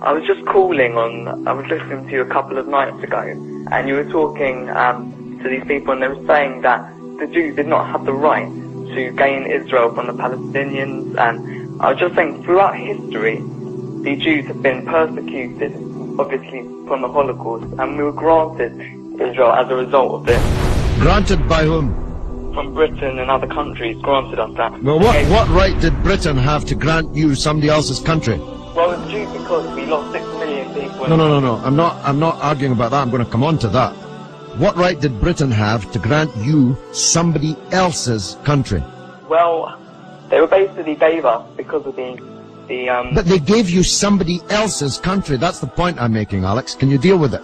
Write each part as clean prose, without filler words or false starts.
I was just calling I was listening to you a couple of nights ago, and you were talking to these people, and they were saying that the Jews did not have the right to gain Israel from the Palestinians, and I was just saying, throughout history, the Jews have been persecuted, obviously, from the Holocaust, and we were granted Israel as a result of this. Granted by whom? From Britain and other countries granted us that. Well, what right did Britain have to grant you somebody else's country? Well, it's due because we lost 6 million people. No. I'm not arguing about that. I'm going to come on to that. What right did Britain have to grant you somebody else's country? Well, they were basically gave us because of the But they gave you somebody else's country. That's the point I'm making, Alex. Can you deal with it?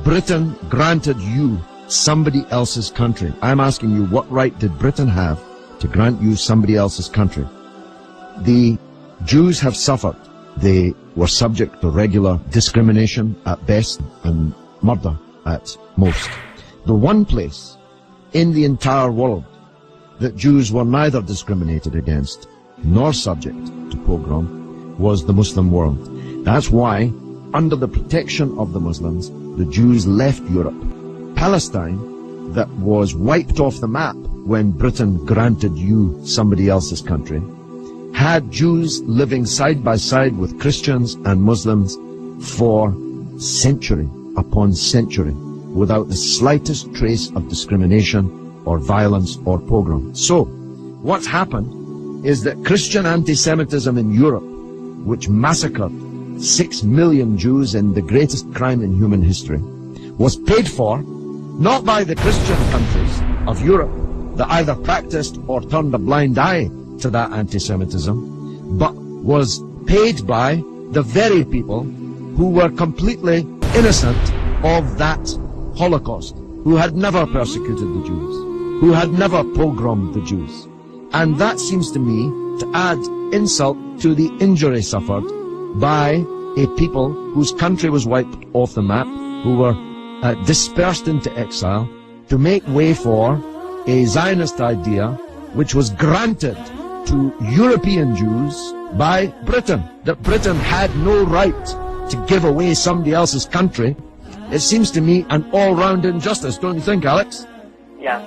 Britain granted you somebody else's country. I'm asking you, what right did Britain have to grant you somebody else's country? The Jews have suffered. They were subject to regular discrimination at best and murder at most. The one place in the entire world that Jews were neither discriminated against nor subject to pogrom was the Muslim world. That's why, under the protection of the Muslims, the Jews left Europe. Palestine, that was wiped off the map when Britain granted you somebody else's country, had Jews living side by side with Christians and Muslims for century upon century without the slightest trace of discrimination or violence or pogrom. So, what's happened is that Christian anti-Semitism in Europe, which massacred 6 million Jews in the greatest crime in human history, was paid for not by the Christian countries of Europe that either practiced or turned a blind eye to that anti-Semitism, but was paid by the very people who were completely innocent of that Holocaust, who had never persecuted the Jews, who had never pogromed the Jews. And that seems to me to add insult to the injury suffered by a people whose country was wiped off the map, who were dispersed into exile, to make way for a Zionist idea which was granted to European Jews by Britain, that Britain had no right to give away somebody else's country. It seems to me an all-round injustice, don't you think, Alex? Yeah.